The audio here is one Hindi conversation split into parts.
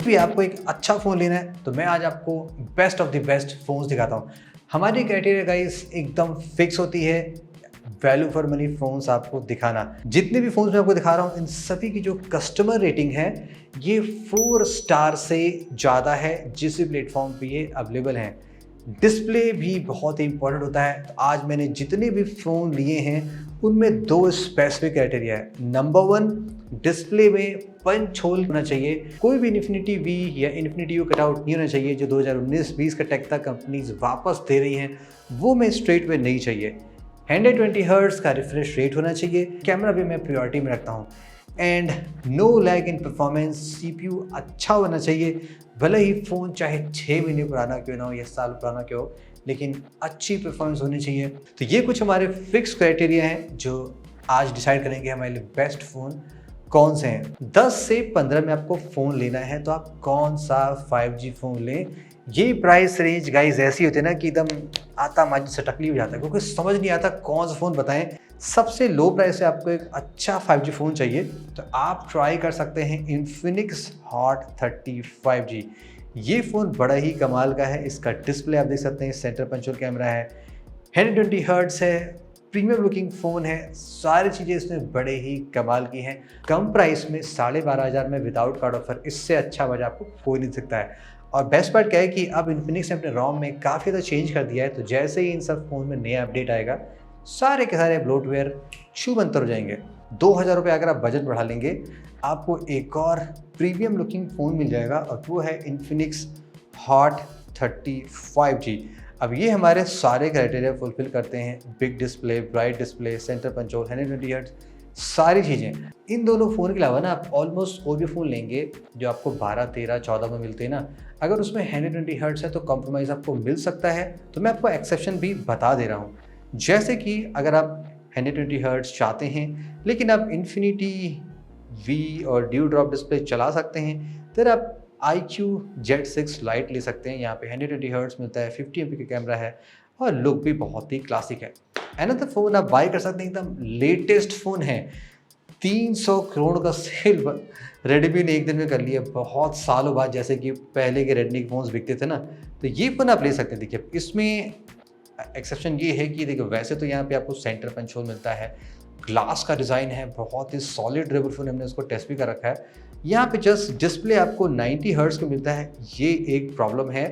भी आपको एक अच्छा फ़ोन लेना है तो मैं आज आपको best of the best phones दिखाता हूँ। हमारी क्राइटेरिया गाइस एकदम फिक्स होती है, वैल्यू फॉर मनी फ़ोन्स आपको दिखाना। जितने भी फ़ोन्स मैं आपको दिखा रहा हूँ इन सभी की जो कस्टमर रेटिंग है ये 4 स्टार से ज़्यादा है जिस भी प्लेटफॉर्म पे ये अवेलेबल हैं। डिस्प्ले भी बहुत ही इंपॉर्टेंट होता है। तो आज मैंने जितने भी फ़ोन लिए हैं उनमें 2 स्पेसिफिक क्राइटेरिया है। नंबर 1, डिस्प्ले में पंच होल होना चाहिए। कोई भी इन्फिनिटी वी या इन्फिनिटी यू कटआउट नहीं होना चाहिए जो 2019-20 का टेक तक कंपनीज वापस दे रही हैं, वो मैं स्ट्रेट वे नहीं चाहिए। 120 हर्ट्ज का रिफ्रेश रेट होना चाहिए। कैमरा भी मैं प्रायोरिटी में रखता हूँ। And no lag in performance. CPU अच्छा होना चाहिए, भले ही फ़ोन चाहे 6 महीने पुराना क्यों ना हो या साल पुराना क्यों हो, लेकिन अच्छी परफॉर्मेंस होनी चाहिए। तो ये कुछ हमारे फिक्स क्राइटेरिया हैं जो आज डिसाइड करेंगे हमारे लिए बेस्ट फ़ोन कौन से हैं। 10 से 15 में आपको फ़ोन लेना है तो आप कौन सा 5G फ़ोन लें। ये प्राइस रेंज गाइस ऐसी होती है ना कि एकदम आता माजी से टकली हो जाता है क्योंकि समझ नहीं आता कौन सा फ़ोन बताएं। सबसे लो प्राइस से आपको एक अच्छा 5G फ़ोन चाहिए तो आप ट्राई कर सकते हैं इन्फिनिक्स हॉट 30 5G। ये फ़ोन बड़ा ही कमाल का है। इसका डिस्प्ले आप देख सकते हैं, सेंटर पंच होल कैमरा है, 120 हर्ट्ज है, प्रीमियम लुकिंग फ़ोन है, सारी चीज़ें इसमें बड़े ही कमाल की हैं। कम प्राइस में 12,500 में विदाउट कार्ड ऑफर, इससे अच्छा बजट आपको कोई नहीं सकता है। और बेस्ट पार्ट क्या है कि अब इन्फिनिक्स ने अपने रोम में काफ़ी ज़्यादा चेंज कर दिया है। तो जैसे ही इन सब फ़ोन में नया अपडेट आएगा सारे के सारे ब्लोटवेयर छूमंतर हो जाएंगे। 2,000 रुपये अगर आप बजट बढ़ा लेंगे आपको एक और प्रीमियम लुकिंग फ़ोन मिल जाएगा और वो है इन्फिनिक्स हॉट 30 5G। अब ये हमारे सारे क्राइटेरिया फुलफिल करते हैं। Big display, bright display, centre punch hole, 120 hertz, सारी चीज़ें। इन दोनों फ़ोन के अलावा ना आप ऑलमोस्ट कोई भी फ़ोन लेंगे जो आपको 12, 13, 14 में मिलते हैं ना, अगर उसमें 120 हर्ट्ज है तो कॉम्प्रोमाइज़ आपको मिल सकता है। तो मैं आपको एक्सेप्शन भी बता दे रहा हूँ। जैसे कि अगर आप 120 हर्ट्ज चाहते हैं लेकिन आप इन्फिनिटी वी और ड्यू ड्रॉप डिस्प्ले चला सकते हैं तो आप iQOO Z6 Lite ले सकते हैं। यहाँ पे 120 हर्ट्ज मिलता है, 50 MP का कैमरा है और लुक भी बहुत ही क्लासिक है। अनदर फ़ोन आप बाय कर सकते हैं, एकदम लेटेस्ट फ़ोन है। 300 करोड़ का सेल रेडमी ने एक दिन में कर लिया, बहुत सालों बाद, जैसे कि पहले के रेडमी के फ़ोन्स बिकते थे ना। तो ये फ़ोन आप ले सकते हैं। देखिए इसमें एक्सेप्शन ये है कि देखिए वैसे तो यहाँ पे आपको सेंटर पंच होल मिलता है, ग्लास का डिज़ाइन है, बहुत ही सॉलिड ड्यूरेबल फ़ोन, हमने उसको टेस्ट भी कर रखा है। यहाँ पे जस्ट डिस्प्ले आपको 90 हर्ट्ज का मिलता है, ये एक प्रॉब्लम है,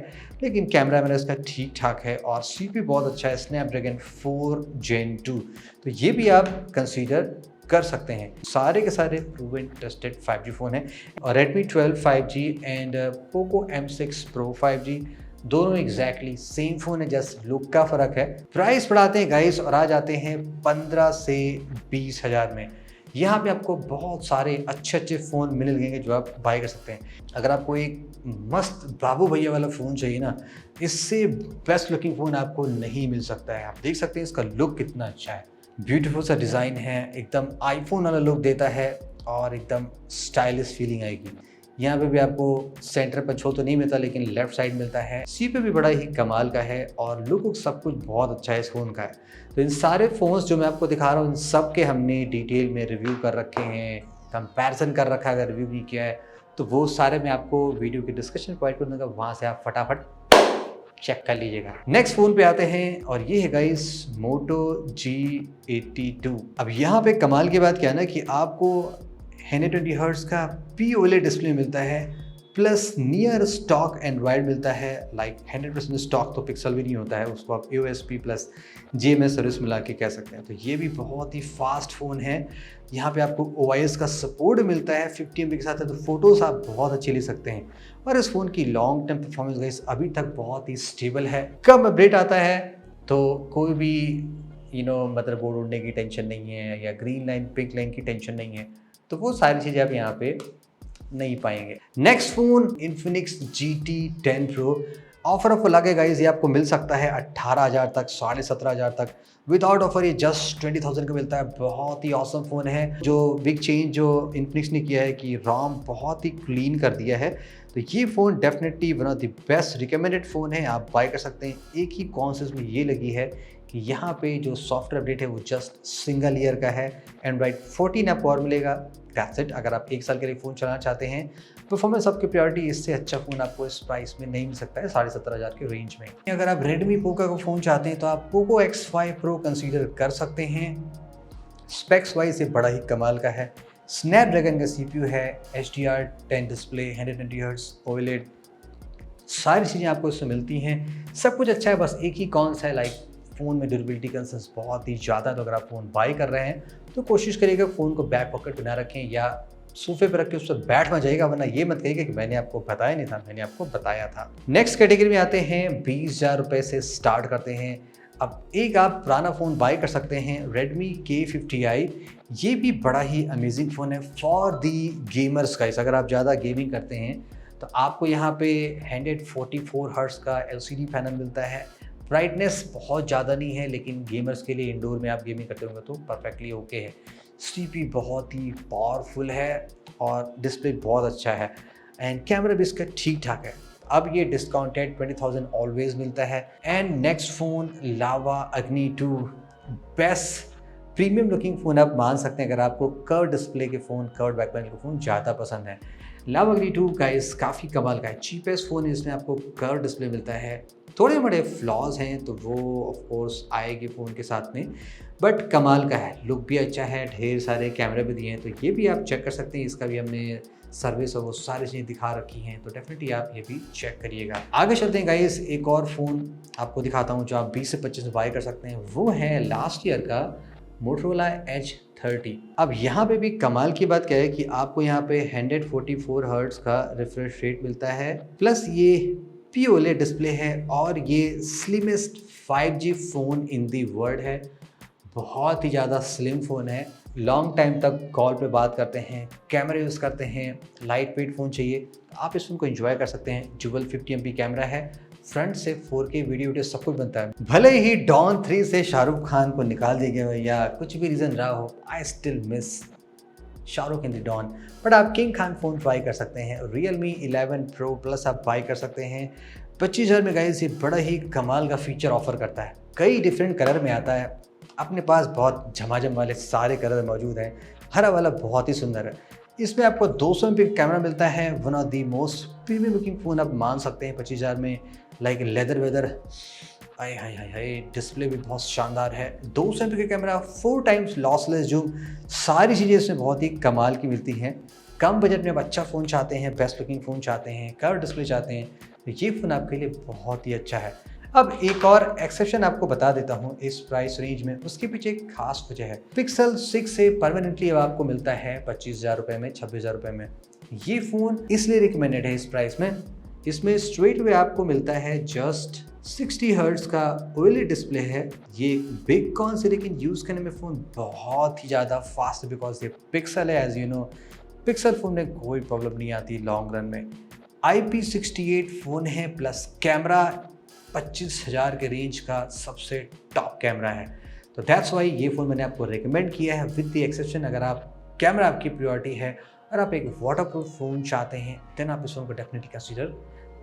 लेकिन कैमरा मेरा इसका ठीक ठाक है और सीपीयू बहुत अच्छा है, स्नैपड्रैगन 4 Gen 2। तो ये भी आप कंसीडर कर सकते हैं। सारे के सारे प्रूवन टेस्टेड 5G फ़ोन है और Redmi 12 5G and Poco M6 Pro 5G दोनों एग्जैक्टली सेम फ़ोन है, जस्ट लुक का फ़र्क है। प्राइस बढ़ाते हैं गाइस और आ जाते हैं 15 से 20 हज़ार में। यहाँ पे आपको बहुत सारे अच्छे अच्छे फ़ोन मिलेंगे जो आप बाय कर सकते हैं। अगर आपको एक मस्त बाबू भैया वाला फ़ोन चाहिए ना, इससे बेस्ट लुकिंग फ़ोन आपको नहीं मिल सकता है। आप देख सकते हैं इसका लुक कितना अच्छा है, ब्यूटीफुल सा डिज़ाइन है, एकदम आईफोन वाला लुक देता है और एकदम स्टाइलिश फीलिंग आएगी। यहाँ पे भी आपको सेंटर पर छो तो नहीं मिलता लेकिन लेफ्ट साइड मिलता है। सीपीयू भी बड़ा ही कमाल का है और लुक सब कुछ बहुत अच्छा है इस फ़ोन का है। तो इन सारे फ़ोन्स जो मैं आपको दिखा रहा हूँ इन सब के हमने डिटेल में रिव्यू कर रखे हैं, कंपैरिजन कर रखा है। अगर रिव्यू नहीं किया है तो वो सारे मैं आपको वीडियो के डिस्क्रिप्शन प्रोवाइड कर दूँगा, वहाँ से आप फटाफट चेक कर लीजिएगा। नेक्स्ट फ़ोन पे आते हैं और ये है गाइस Moto G82। अब यहाँ पे कमाल की बात क्या है ना कि आपको 120 हर्ट्ज का POLED डिस्प्ले मिलता है प्लस नियर स्टॉक एंड्रॉयड मिलता है। लाइक 100% स्टॉक तो पिक्सल भी नहीं होता है, उसको आप AOSP प्लस GMS सर्विस मिला के कह सकते हैं। तो ये भी बहुत ही फास्ट फ़ोन है। यहाँ पे आपको OIS का सपोर्ट मिलता है 50 MB के साथ है, तो फ़ोटोज़ आप बहुत अच्छी ले सकते हैं। और इस फ़ोन की लॉन्ग टर्म परफॉर्मेंस गाइस अभी तक बहुत ही स्टेबल है। कम अपडेट आता है तो कोई भी मदरबोर्ड उड़ने की टेंशन नहीं है या ग्रीन लाइन पिंक लाइन की टेंशन नहीं है, तो वो सारी चीज़ें आप यहाँ पे नहीं पाएंगे। Next phone Infinix GT 10 Pro। Offer of लगे गाइज ये आपको मिल सकता है 18,000 तक, 17,500 तक। विदाउट ऑफर ये जस्ट 20,000 का मिलता है। बहुत ही ऑसम फ़ोन है। जो बिग चेंज जो इन्फिनिक्स ने किया है कि रॉम बहुत ही क्लीन कर दिया है, तो ये phone definitely one of the best recommended phone है, आप बाय कर सकते हैं। एक ही कॉन्सेप्ट में ये लगी है कि यहाँ पे जो सॉफ्टवेयर अपडेट है वो जस्ट सिंगल ईयर का है। एंड्रॉइड 14 आपको और मिलेगा, दैट्स इट। अगर आप 1 साल के लिए फ़ोन चलाना चाहते हैं, परफॉर्मेंस आपकी प्रायोरिटी, इससे अच्छा फ़ोन आपको इस प्राइस में नहीं मिल सकता है 17,500 के रेंज में। अगर आप Redmi Poco का फ़ोन चाहते हैं तो आप Poco X5 Pro कंसीडर कर सकते हैं। स्पेक्स वाइज ये बड़ा ही कमाल का है। स्नैपड्रैगन का CPU है, HDR10 डिस्प्ले, 120 हर्ट्ज OLED, सारी चीज़ें आपको इसमें मिलती हैं। सब कुछ अच्छा है, बस एक ही कॉन्स है, लाइक फ़ोन में ड्यूरेबिलिटी कंसर्न्स बहुत ही ज़्यादा है। तो अगर आप फ़ोन बाई कर रहे हैं तो कोशिश करिएगा फ़ोन को बैक पॉकेट में ना रखें या सोफे पर रख के उस पर बैठ मत जाइएगा, वरना ये मत कहिएगा कि मैंने आपको बताया नहीं था, मैंने आपको बताया था। नेक्स्ट कैटेगरी में आते हैं, 20,000 रुपये से स्टार्ट करते हैं। अब एक आप पुराना फ़ोन बाई कर सकते हैं, Redmi K50i। ये भी बड़ा ही अमेजिंग फ़ोन है फॉर दी गेमर्स गाइस। अगर आप ज़्यादा गेमिंग करते हैं तो आपको यहाँ पे 144 हर्ट्ज का LCD पैनल मिलता है। ब्राइटनेस बहुत ज़्यादा नहीं है, लेकिन गेमर्स के लिए इंडोर में आप गेमिंग करते होंगे तो परफेक्टली ओके है। CPU बहुत ही पावरफुल है और डिस्प्ले बहुत अच्छा है एंड कैमरा भी इसका ठीक ठाक है। अब ये डिस्काउंटेड 20,000 ऑलवेज मिलता है। एंड नेक्स्ट फ़ोन लावा अग्नि 2, बेस्ट प्रीमियम लुकिंग फ़ोन आप मान सकते हैं अगर आपको कर्व डिस्प्ले के फ़ोन, कर्व बैक पैनल के फ़ोन ज़्यादा पसंद है। लावा अग्नि 2 गाइस काफ़ी कमाल का है, चीपेस्ट फ़ोन है, इसमें आपको कर्व डिस्प्ले मिलता है। थोड़े बड़े फ्लॉज हैं तो वो ऑफ कोर्स आएगी फ़ोन के साथ में, बट कमाल का है, लुक भी अच्छा है, ढेर सारे कैमरे भी दिए हैं, तो ये भी आप चेक कर सकते हैं। इसका भी हमने सर्विस और वो सारी चीज़ें दिखा रखी हैं, तो डेफिनेटली आप ये भी चेक करिएगा। आगे चलते हैं गाइस, एक और फ़ोन आपको दिखाता हूँ जो आप 20 से 25 में बाई कर सकते हैं। वो है लास्ट ईयर का Motorola Edge 30। अब यहाँ पे भी कमाल की बात क्या है कि आपको यहाँ पे 144 हर्ट्ज का रिफ्रेश रेट मिलता है, प्लस ये POLED डिस्प्ले है और ये slimmest 5G phone in the world है। बहुत ही ज़्यादा स्लिम फ़ोन है, लॉन्ग टाइम तक कॉल पे बात करते हैं, कैमरा यूज़ करते हैं, लाइट वेट फ़ोन चाहिए तो आप इस फ़ोन को एंजॉय कर सकते हैं। डुअल 50 MP कैमरा है, फ्रंट से 4K वीडियो सब कुछ बनता है। भले ही डॉन 3 से शाहरुख खान को निकाल दिया गया हो या कुछ भी रीज़न रहा हो, I still miss Shahrukh in the Don, but आप किंग खान फ़ोन बाई कर सकते हैं। Realme 11 Pro Plus आप बाई कर सकते हैं 25,000 में गाइस। ये बड़ा ही कमाल का फीचर ऑफर करता है, कई डिफरेंट कलर में आता है, अपने पास बहुत झमाझम वाले सारे कलर मौजूद हैं। हरा वाला बहुत ही सुंदर है। इसमें आपको 200 MP कैमरा मिलता है, one of the most premium looking phone आप मान सकते हैं 25,000 में। लाइक लेदर वेदर, आय हाय हाय हाय, डिस्प्ले भी बहुत शानदार है, 200 MP का कैमरा, 4 टाइम्स लॉसलेस जूम, सारी चीज़ें इसमें बहुत ही कमाल की मिलती हैं। कम बजट में आप अच्छा फ़ोन चाहते हैं, बेस्ट लुकिंग फ़ोन चाहते हैं, कर्व डिस्प्ले चाहते हैं, तो ये फ़ोन आपके लिए बहुत ही अच्छा है। अब एक और एक्सेप्शन आपको बता देता हूँ इस प्राइस रेंज में, उसके पीछे एक खास वजह है। Pixel 6 से परमानेंटली अब आपको मिलता है 25,000 रुपये में, 26,000 रुपये में। ये फ़ोन इसलिए रिकमेंडेड है इस प्राइस में, इसमें स्ट्रेट वे आपको मिलता है जस्ट 60 हर्ट्ज का OLED डिस्प्ले है। ये बिग कॉन से, लेकिन यूज़ करने में फ़ोन बहुत ही ज़्यादा फास्ट है, बिकॉज ये पिक्सल है। As you know, pixel phone में कोई प्रॉब्लम नहीं आती लॉन्ग रन में। IP68 फ़ोन है, प्लस कैमरा 25,000 के रेंज का सबसे टॉप कैमरा है, तो दैट्स वाई ये फ़ोन मैंने आपको रिकमेंड किया है, विद द एक्सेप्शन अगर आप कैमरा आपकी प्रायोरिटी है और आप एक वाटरप्रूफ फ़ोन चाहते हैं, देन आप इस फ़ोन को डेफिनेटली कंसीडर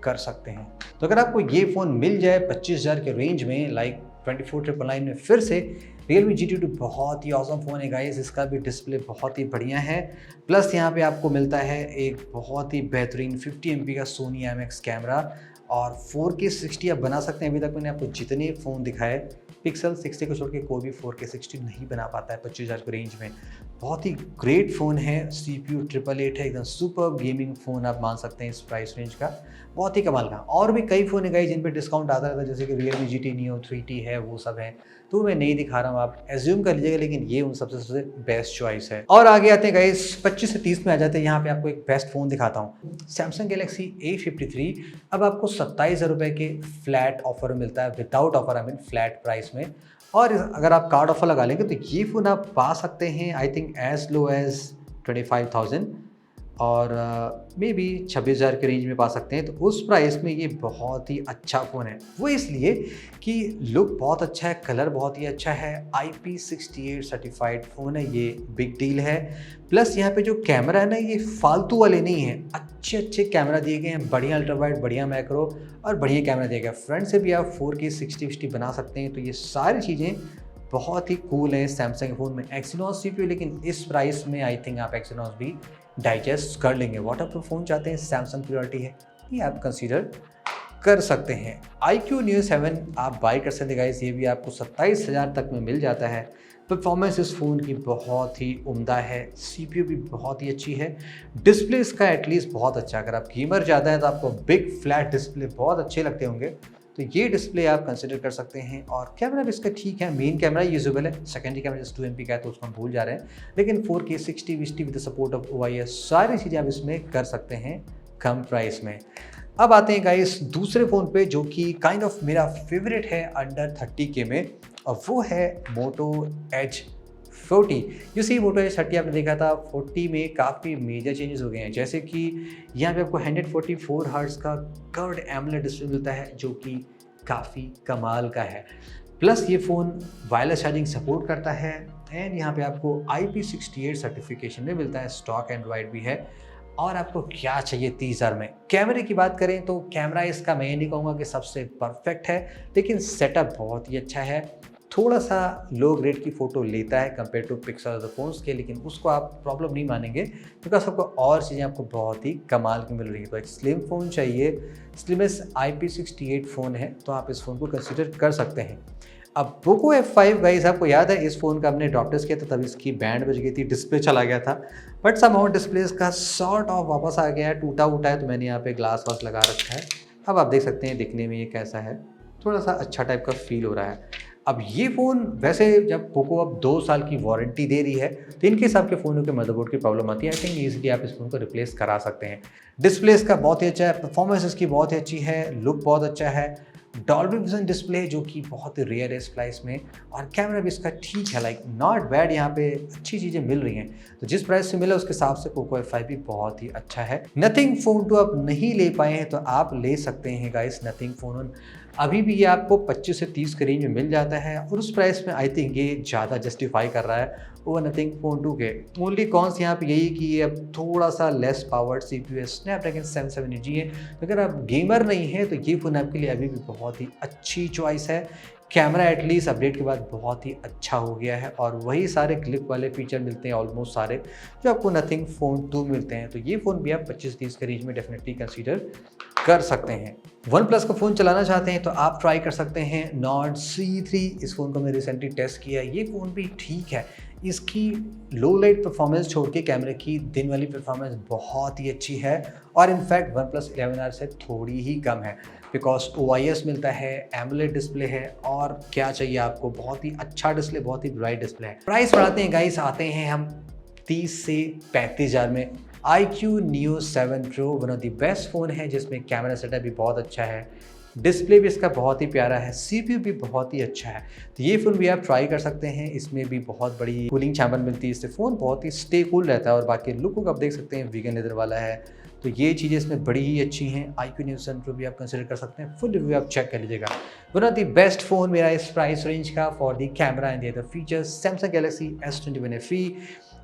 कर सकते हैं। तो अगर आपको ये फ़ोन मिल जाए 25,000 के रेंज में, लाइक 24,999 में, फिर से Realme GT2 बहुत ही ऑसम फ़ोन है गाइस। इसका भी डिस्प्ले बहुत ही बढ़िया है, प्लस यहाँ पे आपको मिलता है एक बहुत ही बेहतरीन 50 MP का Sony IMX कैमरा और 4K 60 आप बना सकते हैं। अभी तक मैंने आपको जितने फ़ोन दिखाए, Pixel 60 को छोड़ के कोई भी 4K 60 नहीं बना पाता है 25,000 के रेंज में। बहुत ही ग्रेट फ़ोन है, CPU 888 है, एकदम सुपर गेमिंग फ़ोन आप मान सकते हैं इस प्राइस रेंज का, बहुत ही कमाल का। और भी कई फ़ोन है गाइस जिन पे डिस्काउंट आता रहता है, जैसे कि Realme GT Neo 3T है, वो सब है, तो मैं नहीं दिखा रहा हूँ, आप एज्यूम कर लीजिएगा, लेकिन ये उन सबसे बेस्ट चॉइस है। और आगे आते हैं गाइस, 25 से 30 में आ जाते हैं। यहाँ पे आपको एक बेस्ट फ़ोन दिखाता हूँ, Samsung Galaxy A53। अब आपको 27,000 रुपये के फ्लैट ऑफर मिलता है, without offer I mean flat price में। और अगर आप कार्ड ऑफर लगा लेंगे तो ये फ़ोन आप पा सकते हैं I think as low as 25,000, और मे बी 26,000 के रेंज में पा सकते हैं। तो उस प्राइस में ये बहुत ही अच्छा फ़ोन है, वो इसलिए कि लुक बहुत अच्छा है, कलर बहुत ही अच्छा है, IP68 सर्टिफाइड फ़ोन है, ये बिग डील है। प्लस यहाँ पे जो कैमरा है ना, ये फालतू वाले नहीं हैं, अच्छे अच्छे कैमरा दिए गए हैं, बढ़िया अल्ट्रा वाइड, बढ़िया मैक्रो और बढ़िया कैमरा दिया गया। फ्रंट से भी आप 4K 60 बना सकते हैं। तो ये सारी चीज़ें बहुत ही कूल है सैमसंग के फ़ोन में। एक्सिनोस CPU, लेकिन इस प्राइस में आई थिंक आप एक्सिनोस भी डाइजेस्ट कर लेंगे। वाटरप्रूफ फ़ोन चाहते हैं, सैमसंग प्रियोरिटी है, ये आप कंसीडर कर सकते हैं। iQOO Neo 7 आप बाई कर सकते गाइस, ये भी आपको 27,000 तक में मिल जाता है। परफॉर्मेंस इस फ़ोन की बहुत ही उम्दा है, CPU भी बहुत ही अच्छी है, डिस्प्ले इसका एटलीस्ट बहुत अच्छा है। अगर आप गेमर ज़्यादा है तो आपको बिग फ्लैट डिस्प्ले बहुत अच्छे लगते होंगे, तो ये डिस्प्ले आप कंसिडर कर सकते हैं। और कैमरा भी इसका ठीक है, मेन कैमरा यूजेबल है, सेकेंडरी कैमरा जस्ट 2 MP का है तो उसको हम भूल जा रहे हैं, लेकिन 4K 60 with the support of OIS सारी चीज़ें आप इसमें कर सकते हैं कम प्राइस में। अब आते हैं गाइस दूसरे फ़ोन पे, जो कि काइंड ऑफ मेरा फेवरेट है अंडर 30K में, और वो है Moto Edge 40। जो सी Moto Edge 30 आपने देखा था, 40 में काफ़ी मेजर चेंजेस हो गए हैं। जैसे कि यहाँ पे आपको 144 हर्ट्ज़ का कर्व्ड एमोलेड डिस्प्ले मिलता है, जो कि काफ़ी कमाल का है। प्लस ये फ़ोन वायरलेस चार्जिंग सपोर्ट करता है, एंड यहाँ पे आपको IP68 सर्टिफिकेशन भी मिलता है, स्टॉक एंड्रॉयड भी है। और आपको क्या चाहिए 30,000 में। कैमरे की बात करें तो कैमरा इसका मैं ये नहीं कहूँगा कि सबसे परफेक्ट है, लेकिन सेटअप बहुत ही अच्छा है। थोड़ा सा लो ग्रेड की फ़ोटो लेता है compare to pixel other phones के, लेकिन उसको आप प्रॉब्लम नहीं मानेंगे, बिकॉज आपको और चीज़ें आपको बहुत ही कमाल की मिल रही है। तो एक स्लिम फ़ोन चाहिए, स्लिमेस्ट IP68 फ़ोन है, तो आप इस फ़ोन को कंसिडर कर सकते हैं। अब पोको F5 गाइस, आपको याद है इस फ़ोन का हमने ड्रॉप टेस्ट किया था, तब इसकी बैंड बज गई थी, डिस्प्ले चला गया था, बट समहाउ डिस्प्ले इसका सॉर्ट ऑफ वापस आ गया है, टूटा उटा है, तो मैंने यहाँ पे ग्लास वास लगा रखा है। अब आप देख सकते हैं दिखने में ये कैसा है, थोड़ा सा अच्छा टाइप का फील हो रहा है। अब ये फ़ोन वैसे जब पोको अब 2 साल की वारंटी दे रही है, तो इनके हिसाब के फ़ोनों के मदरबोर्ड की प्रॉब्लम आती है, आई थिंक ईजिली आप इस फ़ोन को रिप्लेस करा सकते हैं। डिस्प्ले इसका बहुत ही अच्छा है, परफॉर्मेंस इसकी बहुत ही अच्छी है, लुक बहुत अच्छा है, डॉल्बी विजन डिस्प्ले जो कि बहुत ही रेयर है इस प्राइस में, और कैमरा भी इसका ठीक है, लाइक नॉट बैड, यहाँ पे अच्छी चीज़ें मिल रही हैं। तो जिस प्राइस से मिला उसके हिसाब से पोको F5 भी बहुत ही अच्छा है। नथिंग फ़ोन 2 आप नहीं ले पाए हैं तो आप ले सकते हैं गाइस नथिंग फ़ोन। अभी भी ये आपको 25 से 30 के रेंज में मिल जाता है, और उस प्राइस में आई थिंक ये ज़्यादा जस्टिफाई कर रहा है ओवर नथिंग फ़ोन 2 के। ओनली कॉन्स यहाँ पे यही कि ये अब थोड़ा सा लेस पावर्ड CPU है, स्नैपड्रैगन 770G है। तो अगर आप गेमर नहीं है तो ये फ़ोन आपके लिए अभी भी बहुत ही अच्छी चॉइस है। कैमरा एटलीस्ट अपडेट के बाद बहुत ही अच्छा हो गया है, और वही सारे क्लिक वाले फीचर मिलते हैं ऑलमोस्ट सारे जो आपको नथिंग फ़ोन 2 मिलते हैं। तो ये फ़ोन भी आप 25-30 के रेंज में डेफिनेटली कंसीडर कर सकते हैं। वन प्लस का फ़ोन चलाना चाहते हैं तो आप ट्राई कर सकते हैं Nord C3। इस फ़ोन को मैं रिसेंटली टेस्ट किया है, ये फ़ोन भी ठीक है। इसकी लो लाइट परफॉर्मेंस छोड़ के कैमरे की दिन वाली परफॉर्मेंस बहुत ही अच्छी है, और इनफैक्ट वन प्लस 11R से थोड़ी ही कम है, बिकॉज OIS मिलता है, एमोलेड डिस्प्ले है, और क्या चाहिए आपको, बहुत ही अच्छा डिस्प्ले, बहुत ही ब्राइट डिस्प्ले है। प्राइस बढ़ाते हैं गाइस, आते हैं हम 30 से 35,000 में। iQOO Neo 7 Pro one of the best phone है, जिसमें कैमरा सेटअप भी बहुत अच्छा है, डिस्प्ले भी इसका बहुत ही प्यारा है, CPU भी बहुत ही अच्छा है। तो ये फ़ोन भी आप ट्राई कर सकते हैं। इसमें भी बहुत बड़ी कूलिंग चैम्बर मिलती है, इससे फ़ोन बहुत ही स्टे कूल रहता है, और बाकी लुक को आप देख सकते हैं वीगन लेदर वाला है, तो ये चीज़ें इसमें बड़ी ही अच्छी हैं। iQOO Neo 7 Pro भी आप कंसिडर कर सकते हैं, फुल रिव्यू आप चेक कर लीजिएगा। One of the best phone मेरा इस प्राइस रेंज का for the camera and the other features, Samsung Galaxy S21 FE।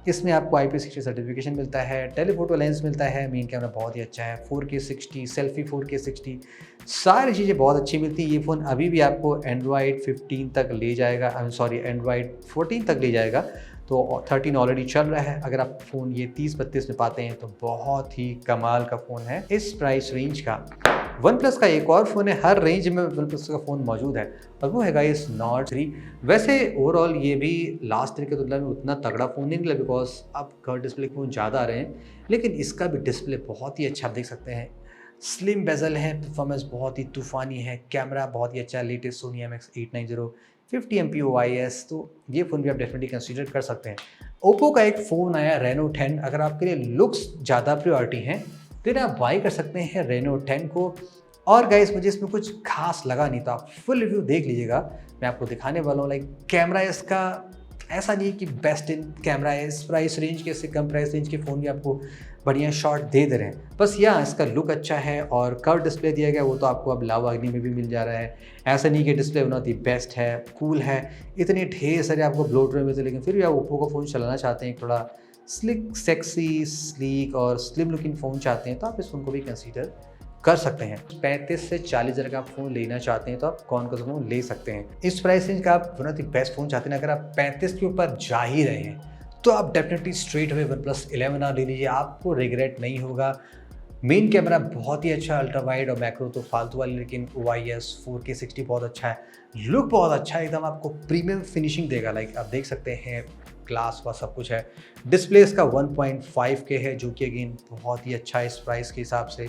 इसमें आपको IP60 सर्टिफिकेशन मिलता है, टेलीफोटो लेंस मिलता है, मेन कैमरा बहुत ही अच्छा है, 4K 60 सेल्फी, 4K 60 सारी चीज़ें बहुत अच्छी मिलती हैं। ये फ़ोन अभी भी आपको एंड्रॉयड 15 तक ले जाएगा, एंड्रॉयड 14 तक ले जाएगा, तो 13 ऑलरेडी चल रहा है। अगर आप फ़ोन ये 30-32 में पाते हैं तो बहुत ही कमाल का फ़ोन है इस प्राइस रेंज का। वन प्लस का एक और फ़ोन है, हर रेंज में वन प्लस का फ़ोन मौजूद है, और वो है गाइस Nord 3। वैसे ओवरऑल ये भी लास्ट ईयर की तुलना में उतना तगड़ा फ़ोन नहीं निकला, बिकॉज अब कर्व डिस्प्ले के फ़ोन ज़्यादा आ रहे हैं, लेकिन इसका भी डिस्प्ले बहुत ही अच्छा आप देख सकते हैं, स्लिम बेजल है, परफॉर्मेंस बहुत ही तूफ़ानी है, कैमरा बहुत ही अच्छा, latest Soni IMX890 50 MP OIS। तो ये फ़ोन भी आप डेफिनेटली कंसीडर कर सकते हैं। ओप्पो का एक फ़ोन आया Reno 10। अगर आपके लिए लुक्स ज़्यादा प्रायोरिटी हैं तो आप बाई कर सकते हैं Reno 10 को। और गाइस मुझे इसमें कुछ खास लगा नहीं, तो आप फुल रिव्यू देख लीजिएगा, मैं आपको दिखाने वाला हूँ। लाइक कैमरा इसका ऐसा नहीं है कि बेस्ट इन कैमरा है, इस प्राइस रेंज के, इससे कम प्राइस रेंज के फ़ोन भी आपको बढ़िया शॉट दे रहे हैं। बस यहाँ इसका लुक अच्छा है और कर्व डिस्प्ले दिया गया, वो तो आपको अब लावा अग्नि में भी मिल जा रहा है। ऐसा नहीं कि display one of the best है, कूल है, इतने ढेर सारे आपको ब्लोटवेयर में, लेकिन फिर भी आप ओप्पो का फ़ोन चलाना चाहते हैं, थोड़ा स्लिक, सेक्सी, स्लीक और स्लिम लुकिंग फ़ोन चाहते हैं, तो आप इस फ़ोन को भी कंसीडर कर सकते हैं। 35 से 40 हज़ार का आप फ़ोन लेना चाहते हैं तो आप कौन सा फ़ोन ले सकते हैं। इस प्राइस रेंज का आप one of the best phone चाहते हैं, अगर आप 35 के ऊपर जा ही रहे हैं तो आप डेफिनेटली स्ट्रेट अवे OnePlus 11 ले लीजिए, आपको रिग्रेट नहीं होगा। मेन कैमरा बहुत ही अच्छा, अल्ट्रा वाइड और मैक्रो तो फालतू वाली, लेकिन OIS 4K 60 बहुत अच्छा है, लुक बहुत अच्छा है, एकदम आपको प्रीमियम फिनिशिंग देगा। लाइक आप देख सकते हैं ग्लास वा सब कुछ है। डिस्प्ले इसका 1.5K है, जो कि अगेन बहुत ही अच्छा है इस प्राइस के हिसाब से।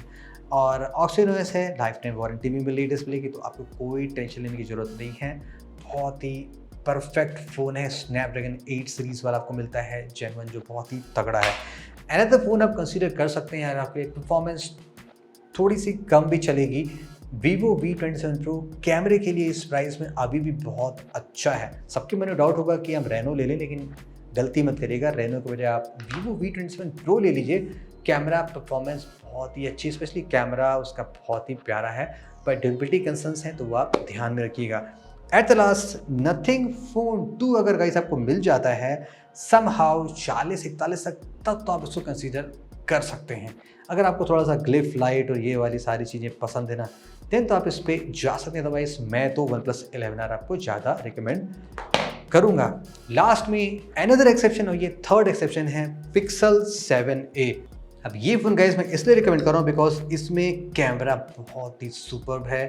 और ऑक्सीजन OS है, लाइफ टाइम वारंटी भी मिल रही है डिस्प्ले की, तो आपको कोई टेंशन लेने की ज़रूरत नहीं है। बहुत ही परफेक्ट फ़ोन है, स्नैपड्रैगन 8 सीरीज़ वाला आपको मिलता है Gen 1, जो बहुत ही तगड़ा है। अनदर फ़ोन आप कंसीडर कर सकते हैं, आपके परफॉर्मेंस थोड़ी सी कम भी चलेगी, Vivo V27 Pro कैमरे के लिए इस प्राइस में अभी भी बहुत अच्छा है। सबके मन में डाउट होगा कि हम रेनो ले लें, लेकिन गलती मत करिएगा, रेनो के बजाय आप Vivo V27 Pro ले लीजिए। कैमरा परफॉर्मेंस बहुत ही अच्छी, स्पेशली कैमरा उसका बहुत ही प्यारा है, पर ड्यूरेबिलिटी कंसर्न्स हैं तो वो आप ध्यान में रखिएगा। At the last nothing phone 2 अगर गाइस आपको मिल जाता है समहाउ 40-41 तक, तब तो आप उसको कंसीडर कर सकते हैं। अगर आपको थोड़ा सा ग्लिफ लाइट और ये वाली सारी चीज़ें पसंद है ना, देन तो आप इस पर जा सकते हैं। अदरवाइज मैं तो OnePlus 11R आपको ज़्यादा रिकमेंड करूँगा। लास्ट में अनदर एक्सेप्शन, और ये थर्ड एक्सेप्शन है Pixel 7a। अब ये फ़ोन गाइस मैं इसलिए रिकमेंड कर रहा हूँ बिकॉज इसमें कैमरा बहुत ही सुपर्ब है,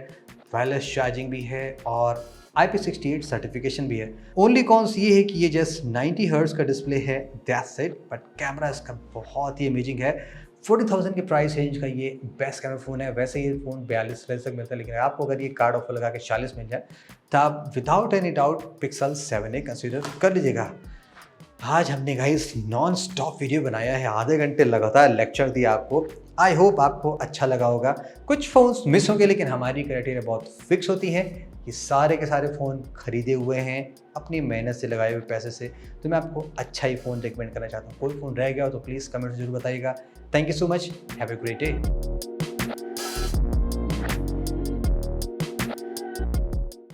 वायरलेस चार्जिंग भी है और IP68 सर्टिफिकेशन भी है। ओनली कॉन्स ये है कि ये जस्ट 90 हर्ट्ज का डिस्प्ले है, दैट्स इट, बट कैमरा इसका बहुत ही अमेजिंग है। 40,000 के प्राइस रेंज का ये बेस्ट कैमरा फ़ोन है। वैसे ये फ़ोन 42 तक मिलता है, लेकिन आपको अगर ये कार्ड ऑफर लगा के 40 मिल जाए तो आप without any doubt Pixel 7a consider कर लीजिएगा। आज हमने गाइस नॉन स्टॉप वीडियो बनाया है, आधे घंटे लगातार लेक्चर दिया आपको। आई होप आपको अच्छा लगा होगा। कुछ फ़ोन्स मिस होंगे, लेकिन हमारी क्राइटेरिया बहुत फिक्स होती है कि सारे के सारे फ़ोन खरीदे हुए हैं अपनी मेहनत से, लगाए हुए पैसे से, तो मैं आपको अच्छा ही फ़ोन रिकमेंड करना चाहता हूँ। कोई फ़ोन रह गया हो तो प्लीज़ कमेंट जरूर बताइएगा। Thank you so much, have a great day.